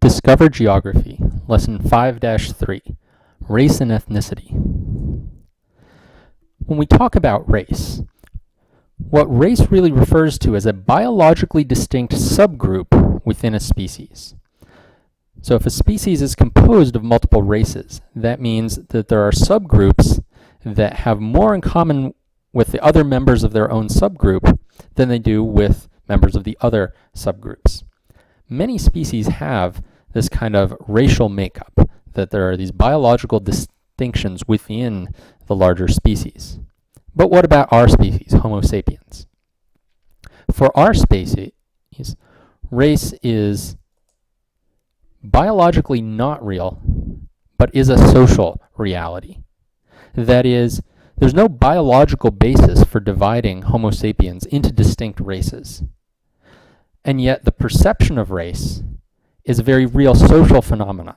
Discover Geography, Lesson 5-3, Race and Ethnicity. When we talk about race, what race really refers to is a biologically distinct subgroup within a species. So if a species is composed of multiple races, that means that there are subgroups that have more in common with the other members of their own subgroup than they do with members of the other subgroups. Many species have this kind of racial makeup, that there are these biological distinctions within the larger species. But what about our species, Homo sapiens? For our species, race is biologically not real, but is a social reality. That is, there's no biological basis for dividing Homo sapiens into distinct races. And yet the perception of race is a very real social phenomenon.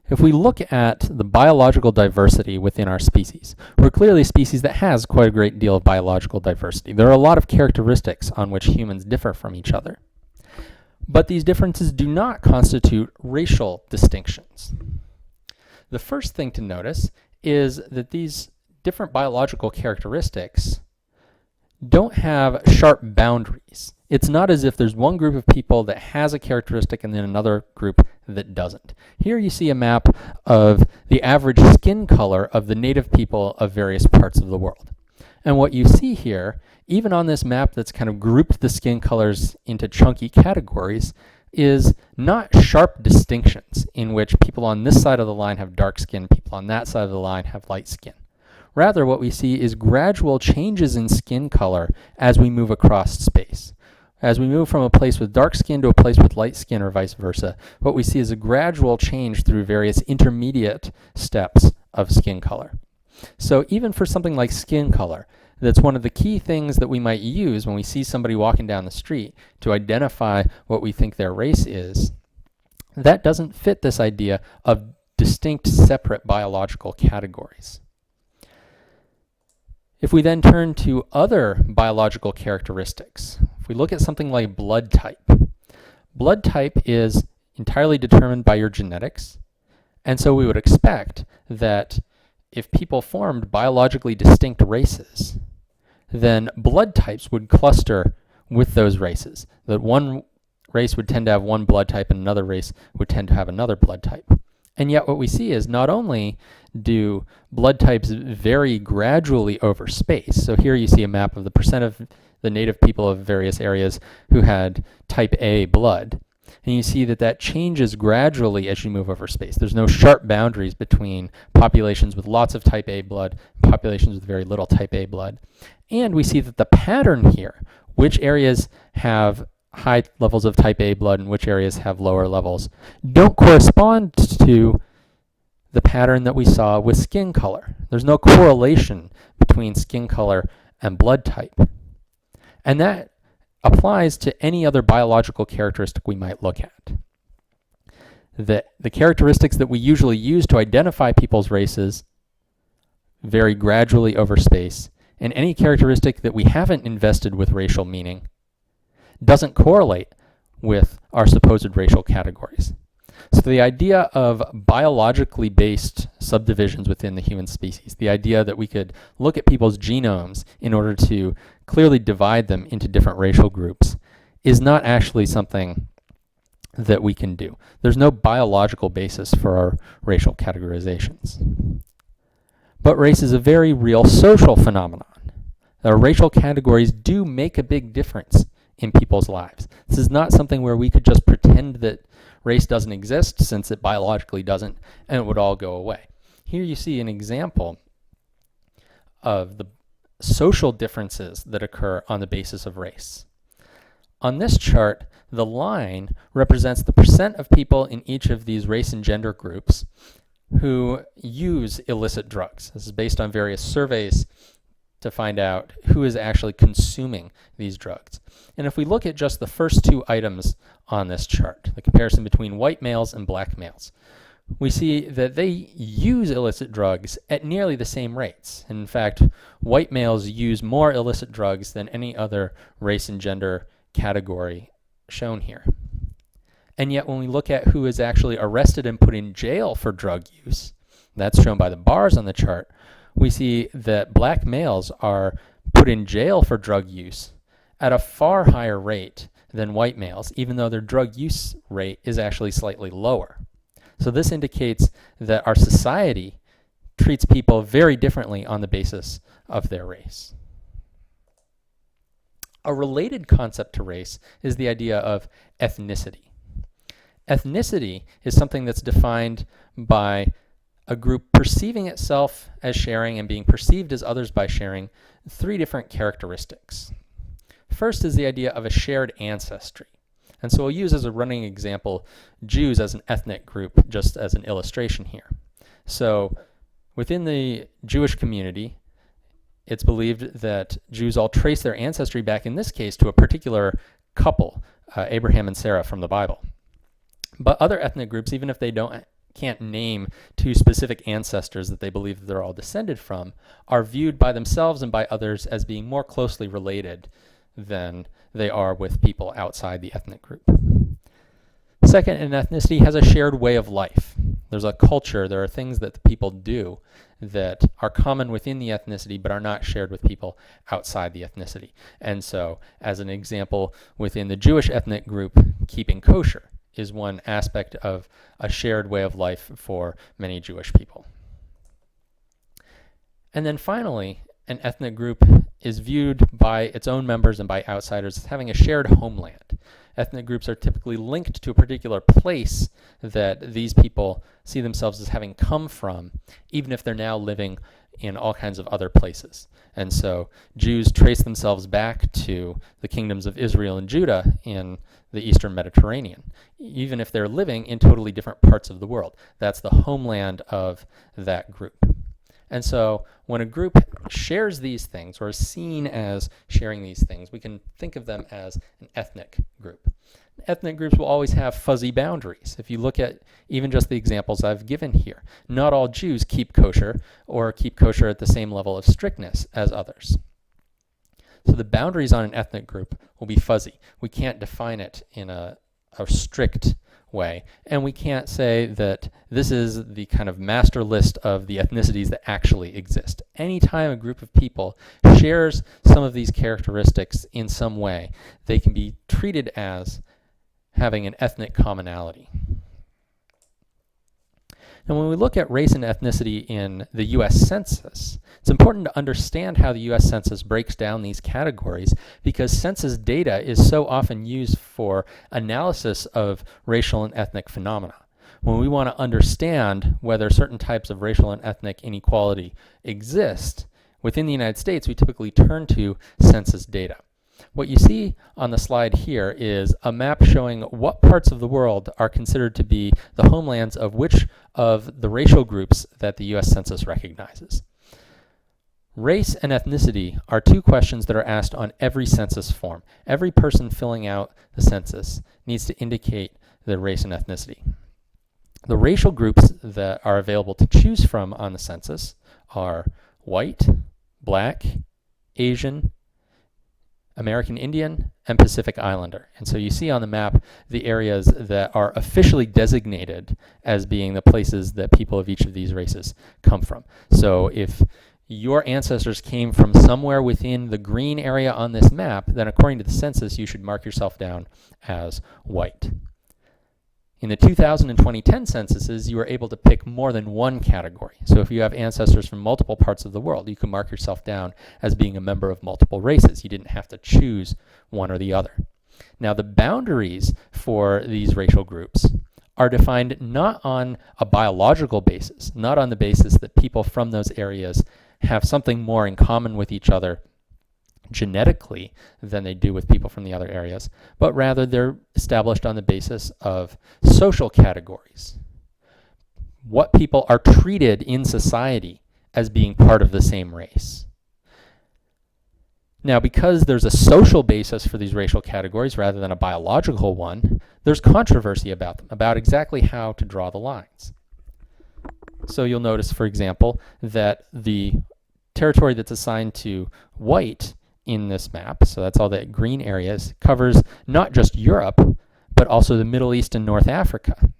If we look at the biological diversity within our species, we're clearly a species that has quite a great deal of biological diversity. There are a lot of characteristics on which humans differ from each other. But these differences do not constitute racial distinctions. The first thing to notice is that these different biological characteristics don't have sharp boundaries. It's not as if there's one group of people that has a characteristic and then another group that doesn't. Here you see a map of the average skin color of the native people of various parts of the world. And what you see here, even on this map that's kind of grouped the skin colors into chunky categories, is not sharp distinctions in which people on this side of the line have dark skin, people on that side of the line have light skin. Rather, what we see is gradual changes in skin color as we move across space. As we move from a place with dark skin to a place with light skin or vice versa, what we see is a gradual change through various intermediate steps of skin color. So even for something like skin color, that's one of the key things that we might use when we see somebody walking down the street to identify what we think their race is. That doesn't fit this idea of distinct, separate biological categories. If we then turn to other biological characteristics, if we look at something like blood type is entirely determined by your genetics, and so we would expect that if people formed biologically distinct races, then blood types would cluster with those races. That one race would tend to have one blood type and another race would tend to have another blood type. And yet what we see is not only do blood types vary gradually over space, so here you see a map of the percent of the native people of various areas who had type A blood, and you see that that changes gradually as you move over space. There's no sharp boundaries between populations with lots of type A blood and populations with very little type A blood. And we see that the pattern here, which areas have high levels of type A blood and which areas have lower levels, don't correspond to the pattern that we saw with skin color. There's no correlation between skin color and blood type. And that applies to any other biological characteristic we might look at. The characteristics that we usually use to identify people's races vary gradually over space, and any characteristic that we haven't invested with racial meaning doesn't correlate with our supposed racial categories. So the idea of biologically based subdivisions within the human species, the idea that we could look at people's genomes in order to clearly divide them into different racial groups, is not actually something that we can do. There's no biological basis for our racial categorizations. But race is a very real social phenomenon. Our racial categories do make a big difference in people's lives. This is not something where we could just pretend that race doesn't exist, since it biologically doesn't, and it would all go away. Here you see an example of the social differences that occur on the basis of race. On this chart, the line represents the percent of people in each of these race and gender groups who use illicit drugs. This is based on various surveys to find out who is actually consuming these drugs. And if we look at just the first two items on this chart, the comparison between white males and black males, we see that they use illicit drugs at nearly the same rates. In fact, white males use more illicit drugs than any other race and gender category shown here. And yet when we look at who is actually arrested and put in jail for drug use, that's shown by the bars on the chart, we see that black males are put in jail for drug use at a far higher rate than white males, even though their drug use rate is actually slightly lower. So this indicates that our society treats people very differently on the basis of their race. A related concept to race is the idea of ethnicity. Ethnicity is something that's defined by a group perceiving itself as sharing and being perceived as others by sharing three different characteristics. First is the idea of a shared ancestry. And so we'll use as a running example Jews as an ethnic group, just as an illustration here. So within the Jewish community, it's believed that Jews all trace their ancestry back, in this case, to a particular couple, Abraham and Sarah from the Bible. But other ethnic groups, even if they can't name two specific ancestors that they believe that they're all descended from, are viewed by themselves and by others as being more closely related than they are with people outside the ethnic group. Second, an ethnicity has a shared way of life. There's a culture, there are things that the people do that are common within the ethnicity but are not shared with people outside the ethnicity. And so, as an example, within the Jewish ethnic group, keeping kosher is one aspect of a shared way of life for many Jewish people. And then finally, an ethnic group is viewed by its own members and by outsiders as having a shared homeland. Ethnic groups are typically linked to a particular place that these people see themselves as having come from, even if they're now living in all kinds of other places. And so Jews trace themselves back to the kingdoms of Israel and Judah in the Eastern Mediterranean, even if they're living in totally different parts of the world. That's the homeland of that group. And so when a group shares these things or is seen as sharing these things, we can think of them as an ethnic group. Ethnic groups will always have fuzzy boundaries. If you look at even just the examples I've given here, not all Jews keep kosher or keep kosher at the same level of strictness as others. So the boundaries on an ethnic group will be fuzzy. We can't define it in a strict way, and we can't say that this is the kind of master list of the ethnicities that actually exist. Anytime a group of people shares some of these characteristics in some way, they can be treated as having an ethnic commonality. And when we look at race and ethnicity in the U.S. Census, it's important to understand how the U.S. Census breaks down these categories, because census data is so often used for analysis of racial and ethnic phenomena. When we want to understand whether certain types of racial and ethnic inequality exist within the United States, we typically turn to census data. What you see on the slide here is a map showing what parts of the world are considered to be the homelands of which of the racial groups that the U.S. Census recognizes. Race and ethnicity are two questions that are asked on every census form. Every person filling out the census needs to indicate their race and ethnicity. The racial groups that are available to choose from on the census are white, black, Asian, American Indian, and Pacific Islander. And so you see on the map the areas that are officially designated as being the places that people of each of these races come from. So if your ancestors came from somewhere within the green area on this map, then according to the census, you should mark yourself down as white. In the 2000 and 2010 censuses, you were able to pick more than one category. So if you have ancestors from multiple parts of the world, you can mark yourself down as being a member of multiple races. You didn't have to choose one or the other. Now, the boundaries for these racial groups are defined not on a biological basis, not on the basis that people from those areas have something more in common with each other genetically than they do with people from the other areas, but rather they're established on the basis of social categories. What people are treated in society as being part of the same race. Now, because there's a social basis for these racial categories rather than a biological one, there's controversy about them, about exactly how to draw the lines. So you'll notice, for example, that the territory that's assigned to white in this map, so that's all that green areas, covers not just Europe, but also the Middle East and North Africa.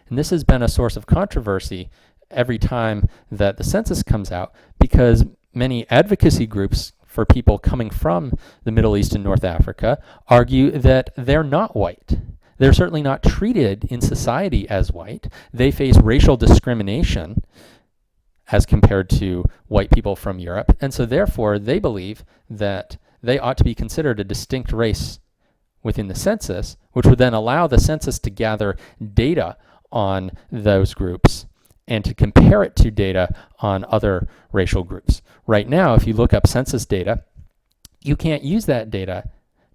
And this has been a source of controversy every time that the census comes out, because many advocacy groups for people coming from the Middle East and North Africa argue that they're not white. They're certainly not treated in society as white. They face racial discrimination as compared to white people from Europe, and so therefore they believe that they ought to be considered a distinct race within the census, which would then allow the census to gather data on those groups and to compare it to data on other racial groups. Right now, if you look up census data, you can't use that data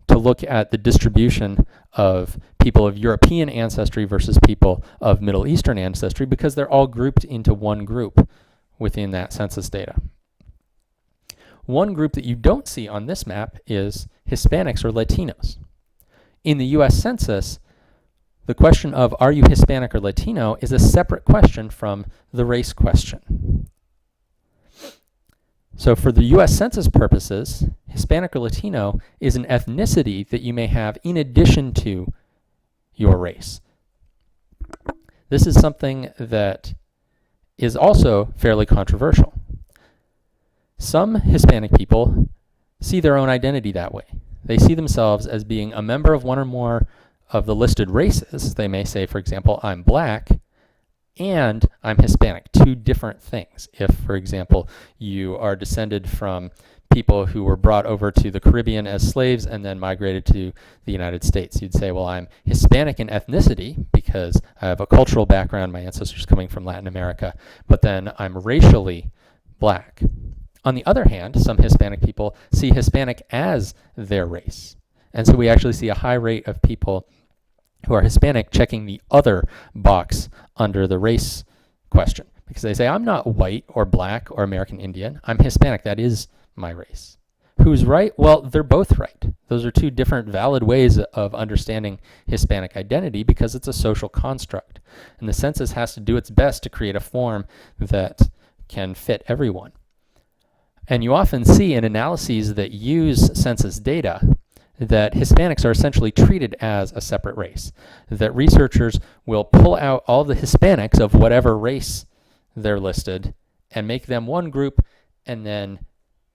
to look at the distribution of people of European ancestry versus people of Middle Eastern ancestry, because they're all grouped into one group within that census data. One group that you don't see on this map is Hispanics or Latinos. In the US Census, the question of are you Hispanic or Latino is a separate question from the race question. So for the US Census purposes, Hispanic or Latino is an ethnicity that you may have in addition to your race. This is something that is also fairly controversial. Some Hispanic people see their own identity that way. They see themselves as being a member of one or more of the listed races. They may say, for example, I'm black and I'm Hispanic, two different things. If, for example, you are descended from people who were brought over to the Caribbean as slaves and then migrated to the United States, you'd say, well, I'm Hispanic in ethnicity because I have a cultural background, my ancestors coming from Latin America, but then I'm racially black. On the other hand, some Hispanic people see Hispanic as their race. And so we actually see a high rate of people who are Hispanic checking the other box under the race question, because they say, I'm not white or black or American Indian, I'm Hispanic, that is my race. Who's right? Well, they're both right. Those are two different valid ways of understanding Hispanic identity because it's a social construct. And the census has to do its best to create a form that can fit everyone. And you often see in analyses that use census data that Hispanics are essentially treated as a separate race, that researchers will pull out all the Hispanics of whatever race they're listed and make them one group and then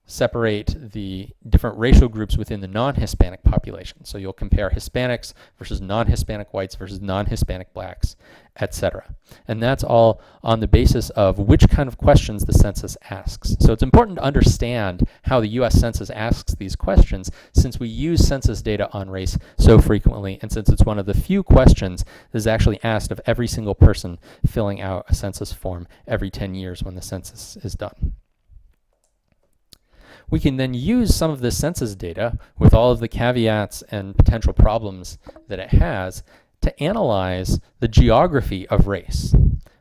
separate the different racial groups within the non-Hispanic population. So you'll compare Hispanics versus non-Hispanic whites versus non-Hispanic blacks, etc. And that's all on the basis of which kind of questions the census asks. So it's important to understand how the US Census asks these questions, since we use census data on race so frequently, and since it's one of the few questions that is actually asked of every single person filling out a census form every 10 years when the census is done. We can then use some of this census data with all of the caveats and potential problems that it has to analyze the geography of race.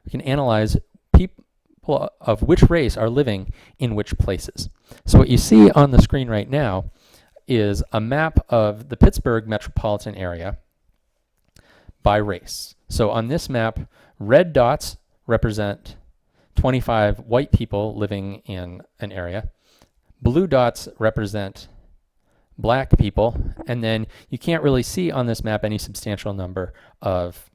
We can analyze people of which race are living in which places. So what you see on the screen right now is a map of the Pittsburgh metropolitan area by race. So on this map, red dots represent 25 white people living in an area. Blue dots represent black people, and then you can't really see on this map any substantial number of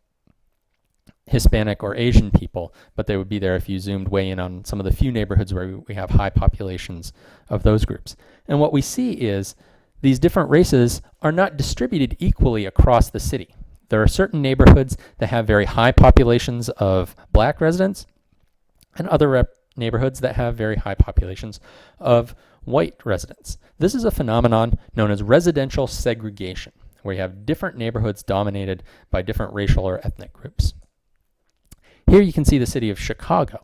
Hispanic or Asian people, but they would be there if you zoomed way in on some of the few neighborhoods where we have high populations of those groups. And what we see is these different races are not distributed equally across the city. There are certain neighborhoods that have very high populations of black residents, and other neighborhoods that have very high populations of white residents. This is a phenomenon known as residential segregation, where you have different neighborhoods dominated by different racial or ethnic groups. Here you can see the city of Chicago,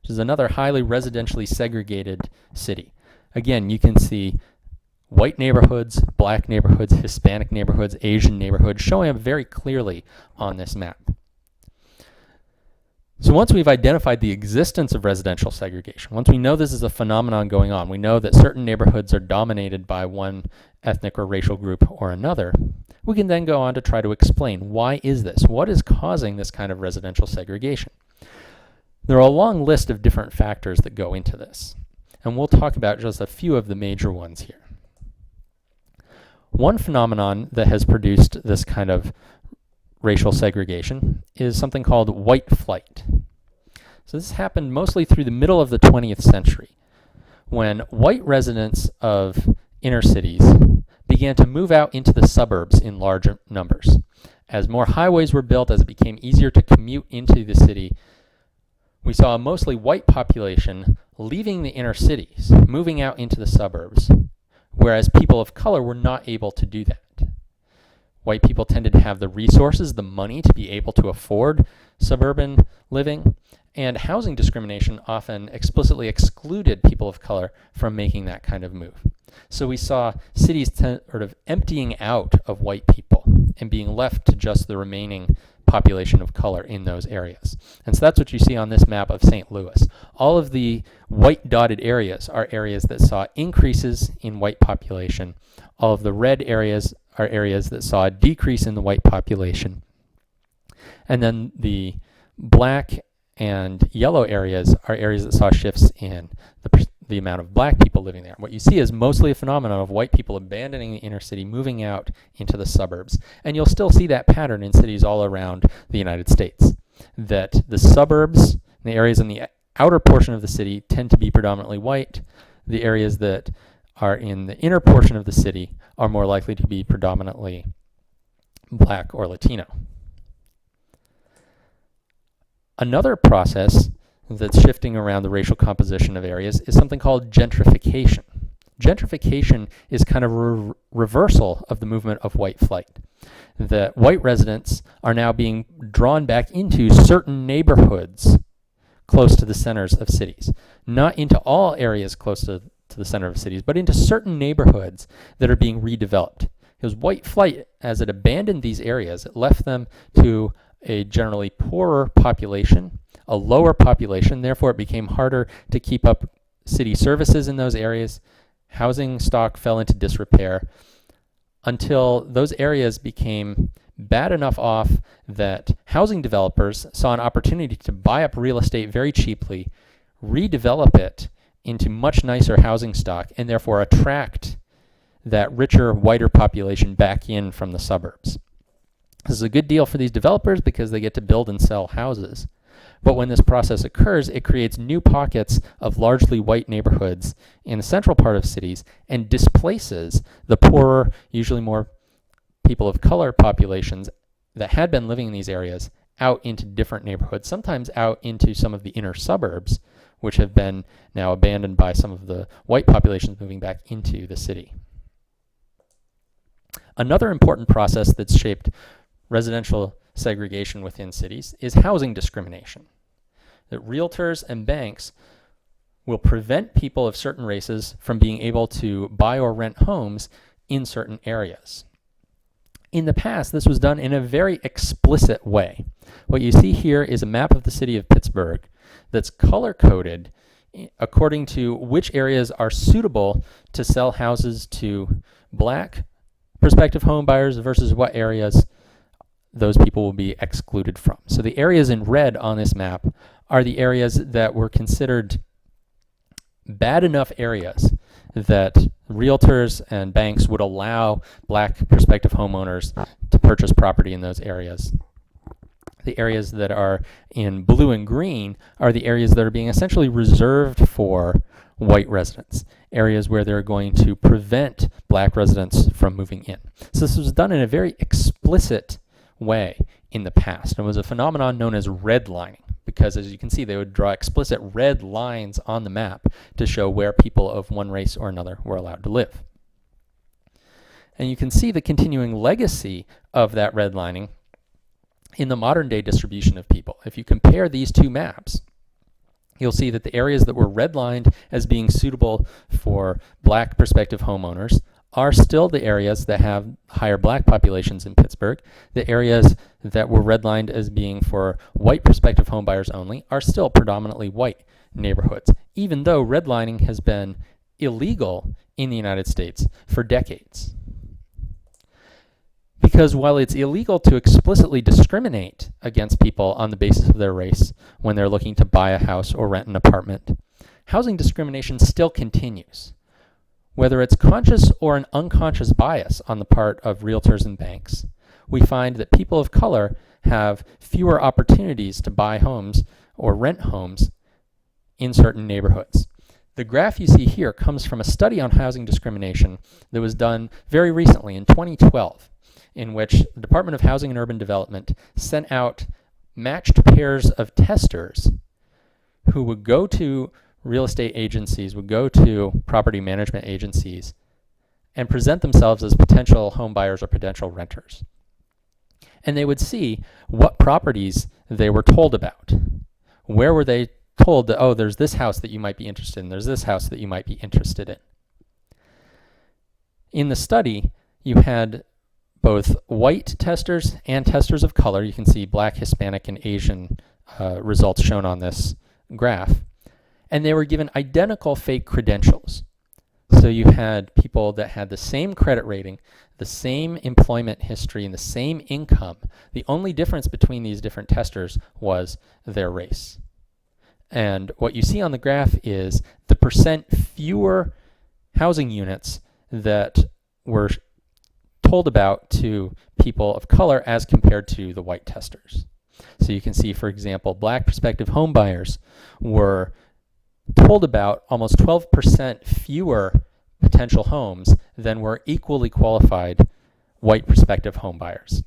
which is another highly residentially segregated city. Again, you can see white neighborhoods, black neighborhoods, Hispanic neighborhoods, Asian neighborhoods showing up very clearly on this map. So once we've identified the existence of residential segregation, once we know this is a phenomenon going on, we know that certain neighborhoods are dominated by one ethnic or racial group or another, we can then go on to try to explain, why is this? What is causing this kind of residential segregation? There are a long list of different factors that go into this, and we'll talk about just a few of the major ones here. One phenomenon that has produced this kind of racial segregation is something called white flight. So this happened mostly through the middle of the 20th century, when white residents of inner cities began to move out into the suburbs in larger numbers. As more highways were built, as it became easier to commute into the city, we saw a mostly white population leaving the inner cities, moving out into the suburbs, whereas people of color were not able to do that. White people tended to have the resources, the money to be able to afford suburban living, and housing discrimination often explicitly excluded people of color from making that kind of move. So we saw cities sort of emptying out of white people and being left to just the remaining population of color in those areas. And so that's what you see on this map of St. Louis. All of the white dotted areas are areas that saw increases in white population. All of the red areas are areas that saw a decrease in the white population. And then the black and yellow areas are areas that saw shifts in the amount of black people living there. What you see is mostly a phenomenon of white people abandoning the inner city, moving out into the suburbs. And you'll still see that pattern in cities all around the United States, that the suburbs, the areas in the outer portion of the city, tend to be predominantly white. The areas that are in the inner portion of the city are more likely to be predominantly black or Latino. Another process that's shifting around the racial composition of areas is something called gentrification. Gentrification is kind of a reversal of the movement of white flight. That white residents are now being drawn back into certain neighborhoods close to the centers of cities. Not into all areas close to the center of cities, but into certain neighborhoods that are being redeveloped. Because white flight, as it abandoned these areas, it left them to a generally poorer population, a lower population, therefore it became harder to keep up city services in those areas. Housing stock fell into disrepair until those areas became bad enough off that housing developers saw an opportunity to buy up real estate very cheaply, redevelop it into much nicer housing stock, and therefore attract that richer, whiter population back in from the suburbs. This is a good deal for these developers because they get to build and sell houses. But when this process occurs, it creates new pockets of largely white neighborhoods in the central part of cities and displaces the poorer, usually more people of color populations that had been living in these areas out into different neighborhoods, sometimes out into some of the inner suburbs, which have been now abandoned by some of the white populations moving back into the city. Another important process that's shaped residential segregation within cities is housing discrimination. That realtors and banks will prevent people of certain races from being able to buy or rent homes in certain areas. In the past, this was done in a very explicit way. What you see here is a map of the city of Pittsburgh that's color-coded according to which areas are suitable to sell houses to black prospective home buyers versus what areas those people will be excluded from. So the areas in red on this map are the areas that were considered bad enough areas that realtors and banks would allow black prospective homeowners to purchase property in those areas. The areas that are in blue and green are the areas that are being essentially reserved for white residents, areas where they're going to prevent black residents from moving in. So this was done in a very explicit way in the past and was a phenomenon known as redlining, because as you can see, they would draw explicit red lines on the map to show where people of one race or another were allowed to live. And you can see the continuing legacy of that redlining in the modern day distribution of people. If you compare these two maps, you'll see that the areas that were redlined as being suitable for black prospective homeowners are still the areas that have higher black populations in Pittsburgh. The areas that were redlined as being for white prospective homebuyers only are still predominantly white neighborhoods, even though redlining has been illegal in the United States for decades. Because while it's illegal to explicitly discriminate against people on the basis of their race when they're looking to buy a house or rent an apartment, housing discrimination still continues. whether it's conscious or an unconscious bias on the part of realtors and banks, we find that people of color have fewer opportunities to buy homes or rent homes in certain neighborhoods. The graph you see here comes from a study on housing discrimination that was done very recently in 2012, in which the Department of Housing and Urban Development sent out matched pairs of testers who would go to real estate agencies, would go to property management agencies, and present themselves as potential home buyers or potential renters. And they would see what properties they were told about. Where were they told that, oh, there's this house that you might be interested in, there's this house that you might be interested in. In the study, you had both white testers and testers of color. You can see Black, Hispanic, and Asian results shown on this graph. And they were given identical fake credentials. So you had people that had the same credit rating, the same employment history, and the same income. The only difference between these different testers was their race. And what you see on the graph is the percent fewer housing units that were told about to people of color as compared to the white testers. So you can see, for example, Black prospective home buyers were told about almost 12% fewer potential homes than were equally qualified white prospective home buyers.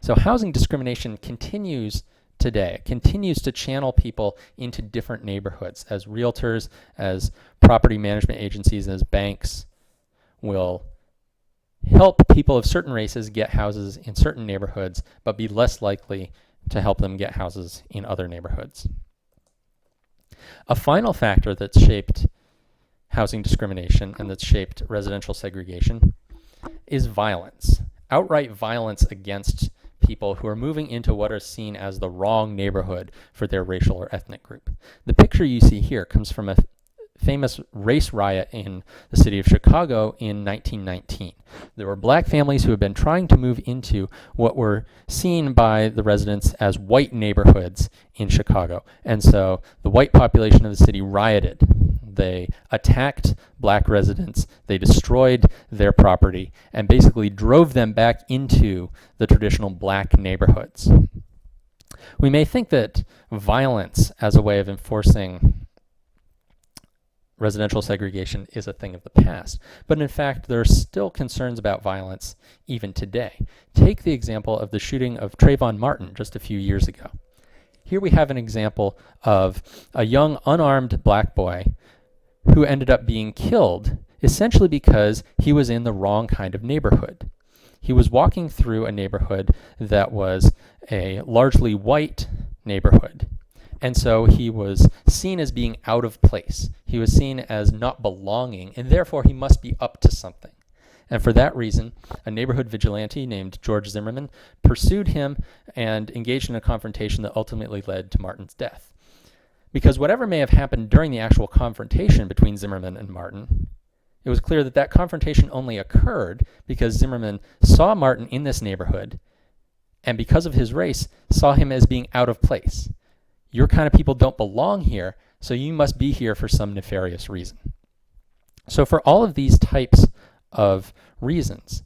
So housing discrimination continues today. It continues to channel people into different neighborhoods as realtors, as property management agencies, as banks will help people of certain races get houses in certain neighborhoods, but be less likely to help them get houses in other neighborhoods. A final factor that's shaped housing discrimination and that's shaped residential segregation is violence. Outright violence against people who are moving into what are seen as the wrong neighborhood for their racial or ethnic group. The picture you see here comes from a famous race riot in the city of Chicago in 1919. There were Black families who had been trying to move into what were seen by the residents as white neighborhoods in Chicago. And so the white population of the city rioted. They attacked Black residents, they destroyed their property, and basically drove them back into the traditional Black neighborhoods. We may think that violence as a way of enforcing residential segregation is a thing of the past, but in fact there are still concerns about violence even today. Take the example of the shooting of Trayvon Martin just a few years ago. Here we have an example of a young unarmed Black boy who ended up being killed essentially because he was in the wrong kind of neighborhood. He was walking through a neighborhood that was a largely white neighborhood. And so he was seen as being out of place. He was seen as not belonging, and therefore he must be up to something. And for that reason, a neighborhood vigilante named George Zimmerman pursued him and engaged in a confrontation that ultimately led to Martin's death. Because whatever may have happened during the actual confrontation between Zimmerman and Martin, it was clear that that confrontation only occurred because Zimmerman saw Martin in this neighborhood, and because of his race, saw him as being out of place. Your kind of people don't belong here, so you must be here for some nefarious reason. So for all of these types of reasons,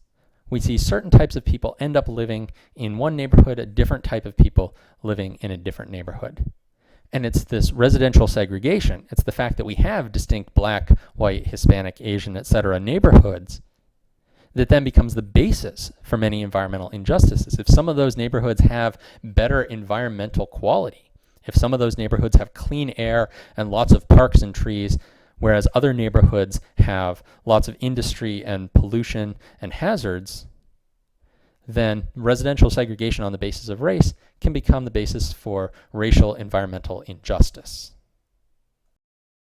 we see certain types of people end up living in one neighborhood, a different type of people living in a different neighborhood. And it's this residential segregation, it's the fact that we have distinct Black, white, Hispanic, Asian, etc. neighborhoods that then becomes the basis for many environmental injustices. If some of those neighborhoods have better environmental quality, if some of those neighborhoods have clean air and lots of parks and trees, whereas other neighborhoods have lots of industry and pollution and hazards, then residential segregation on the basis of race can become the basis for racial environmental injustice.